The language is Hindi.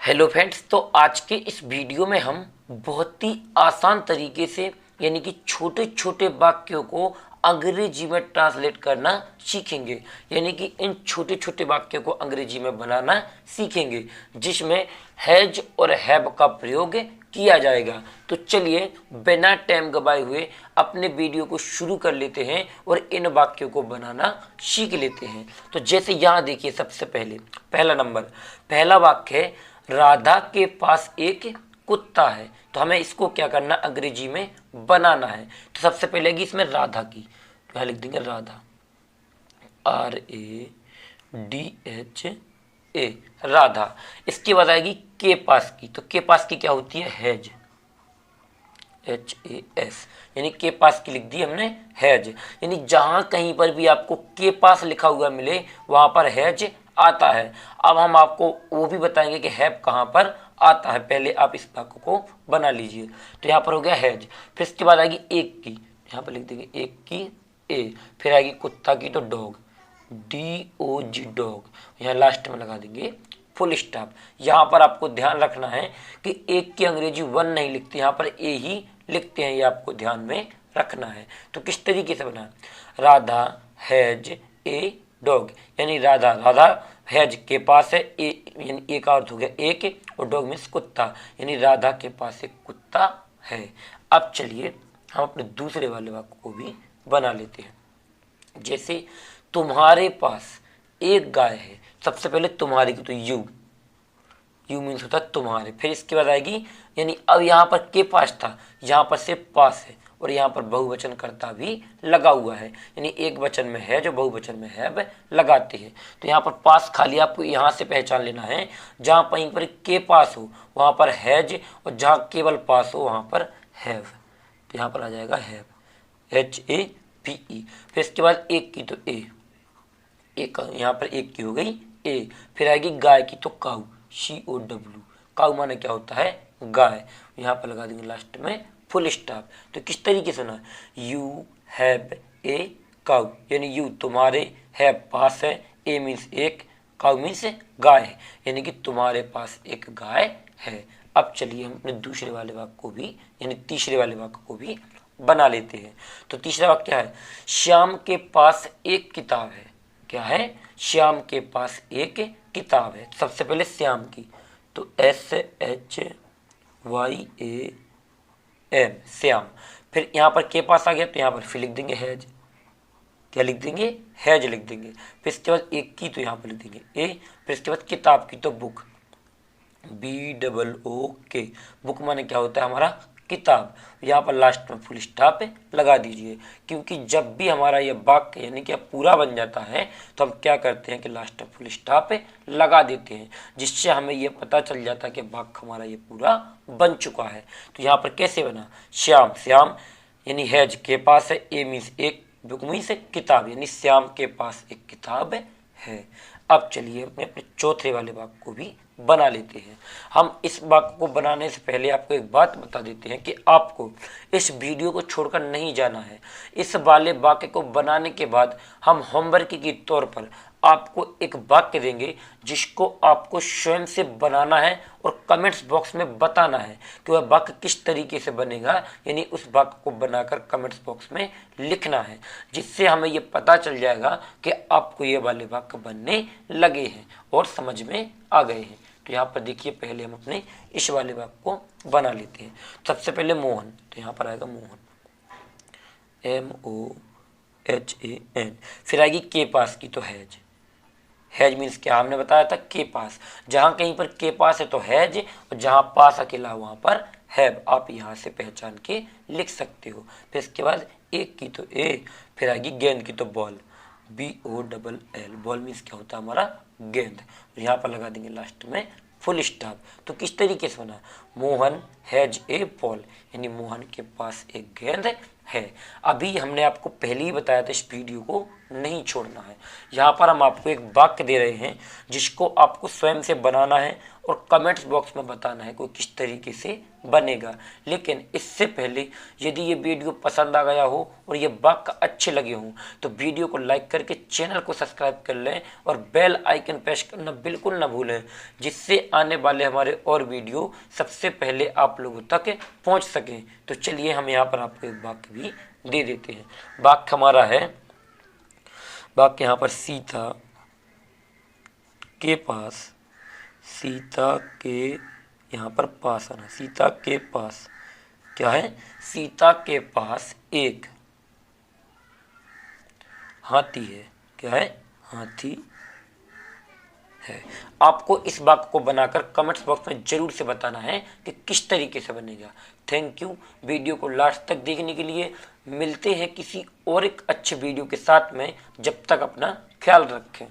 हेलो फ्रेंड्स, तो आज के इस वीडियो में हम बहुत ही आसान तरीके से यानी कि छोटे छोटे वाक्यों को अंग्रेजी में ट्रांसलेट करना सीखेंगे। यानी कि इन छोटे छोटे वाक्यों को अंग्रेजी में बनाना सीखेंगे जिसमें हैज और हैव का प्रयोग किया जाएगा। तो चलिए बिना टाइम गवाए हुए अपने वीडियो को शुरू कर लेते हैं और इन वाक्यों को बनाना सीख लेते हैं। तो जैसे यहाँ देखिए, सबसे पहले पहला वाक्य है, राधा के पास एक कुत्ता है। तो हमें इसको क्या करना, अंग्रेजी में बनाना है। तो सबसे पहले कि इसमें राधा की, तो यहाँ लिख देंगे राधा, RADHA, राधा। इसके बाद आएगी के पास की, तो के पास की क्या होती है, हैज, HAS, यानी के पास की लिख दी हमने हैज। यानी जहां कहीं पर भी आपको के पास लिखा हुआ मिले वहां पर हैज आता है। अब हम आपको वो भी बताएंगे कि हैव कहाँ पर आता है। पहले आप इस वाक्य को बना लीजिए। तो यहाँ पर हो गया हैज। फिर इसके बाद आएगी एक की, यहाँ पर लिख देंगे एक की ए। फिर आएगी कुत्ता की, तो डॉग, DOG, डॉग। यहाँ लास्ट में लगा देंगे फुल स्टॉप। यहाँ पर आपको ध्यान रखना है कि एक की अंग्रेजी वन नहीं लिखते, यहाँ पर ए ही लिखते हैं, ये आपको ध्यान में रखना है। तो किस तरीके से बना, राधा हैज ए डॉग, यानी राधा हैज के पास है, ए यानी एक अर्थ हो गया एक, और डॉग मीन्स कुत्ता, यानी राधा के पास एक कुत्ता है। अब चलिए हम अपने दूसरे वाले वाक्य को भी बना लेते हैं। जैसे तुम्हारे पास एक गाय है। सबसे पहले तुम्हारे की, तो यू मीन्स होता है तुम्हारे। फिर इसके बाद आएगी, यानी अब यहाँ पर के पास था, यहाँ पर से पास है, और यहाँ पर बहुवचन कर्ता भी लगा हुआ है, यानी एक वचन में है जो बहुवचन में है लगाते हैं। तो यहाँ पर पास खाली आपको यहाँ से पहचान लेना है, जहाँ कहीं पर के पास हो वहाँ पर हैज, और जहाँ केवल पास हो वहाँ पर हैव। तो यहाँ पर आ जाएगा हैव, HAVE। फिर इसके बाद एक की, तो एक, यहाँ पर एक की हो गई ए। फिर आएगी गाय की, तो काऊ, COW, काऊ माने क्या होता है, गाय। यहाँ पर लगा देंगे लास्ट में फुल स्टॉप। तो किस तरीके से ना, यू हैव ए काऊ, यानी यू तुम्हारे, हैव पास है, ए मीन्स एक, काऊ मीन्स गाय है, यानी कि तुम्हारे पास एक गाय है। अब चलिए हम अपने दूसरे वाले वाक्य को भी, यानी तीसरे वाले वाक्य को भी बना लेते हैं। तो तीसरा वाक्य क्या है, श्याम के पास एक किताब है। क्या है, श्याम के पास एक किताब है। सबसे पहले श्याम की, तो SHYAM, श्याम। फिर यहाँ पर के पास आ गया, तो यहाँ पर फिर लिख देंगे हैज, क्या लिख देंगे, हैज लिख देंगे। फिर इसके बाद एक की, तो यहाँ पर लिख देंगे ए। फिर इसके बाद किताब की, तो बुक, BOOK, बुक माने क्या होता है हमारा, किताब। यहाँ पर लास्ट में फुल स्टॉप लगा दीजिए, क्योंकि जब भी हमारा ये वाक्य यानी कि पूरा बन जाता है तो हम क्या करते हैं कि लास्ट में फुल स्टॉप लगा देते हैं, जिससे हमें ये पता चल जाता है कि वाक्य हमारा ये पूरा बन चुका है। तो यहाँ पर कैसे बना, श्याम, श्याम यानी हैज के पास है, ए मीन्स एक, बुक मीन्स किताब, यानी श्याम के पास एक किताब है। अब चलिए अपने चौथे वाले वाक्य को भी बना लेते हैं। हम इस वाक्य को बनाने से पहले आपको एक बात बता देते हैं कि आपको इस वीडियो को छोड़कर नहीं जाना है। इस वाले वाक्य को बनाने के बाद हम होमवर्क के तौर पर आपको एक वाक्य देंगे जिसको आपको स्वयं से बनाना है और कमेंट्स बॉक्स में बताना है कि वह वाक्य किस तरीके से बनेगा, यानी उस वाक्य को बनाकर कमेंट्स बॉक्स में लिखना है, जिससे हमें ये पता चल जाएगा कि आपको ये वाले वाक्य बनने लगे हैं और समझ में आ गए हैं। तो यहाँ पर देखिए, पहले हम अपने इस वाले वाक्य को बना लेते हैं। सबसे पहले मोहन, तो यहाँ पर आएगा मोहन, MOHAN। फिर आएगी के पास की, तो हैज, हैज मीन्स क्या, हमने बताया था के पास, जहाँ कहीं पर के पास है तो हैज, और जहाँ पास अकेला वहाँ पर हैव। आप यहाँ से पहचान के लिख सकते हो। फिर इसके बाद एक की, तो ए। फिर आएगी गेंद की, तो बॉल, BOLL, बॉल मीन्स क्या होता है हमारा, गेंद। यहाँ पर लगा देंगे लास्ट में फुल स्टॉप। तो किस तरीके से बना, मोहन हैज ए बॉल, यानी मोहन के पास एक गेंद है। अभी हमने आपको पहले ही बताया था, इस वीडियो को नहीं छोड़ना है। यहाँ पर हम आपको एक वाक्य दे रहे हैं जिसको आपको स्वयं से बनाना है और कमेंट्स बॉक्स में बताना है कोई किस तरीके से बनेगा। लेकिन इससे पहले यदि ये वीडियो पसंद आ गया हो और ये वाक्य अच्छे लगे हों तो वीडियो को लाइक करके चैनल को सब्सक्राइब कर लें और बेल आइकन प्रेस करना बिल्कुल ना भूलें, जिससे आने वाले हमारे और वीडियो सबसे पहले आप लोगों तक पहुंच सकें। तो चलिए हम यहाँ पर आपको एक वाक्य भी दे देते हैं। वाक्य हमारा है, वाक्य यहाँ पर सीता के पास, सीता के यहाँ पर पास आना, सीता के पास क्या है, सीता के पास एक हाथी है। क्या है, हाथी है। आपको इस वाक्य को बनाकर कमेंट्स बॉक्स में जरूर से बताना है कि किस तरीके से बनेगा। थैंक यू वीडियो को लास्ट तक देखने के लिए। मिलते हैं किसी और एक अच्छे वीडियो के साथ में, जब तक अपना ख्याल रखें।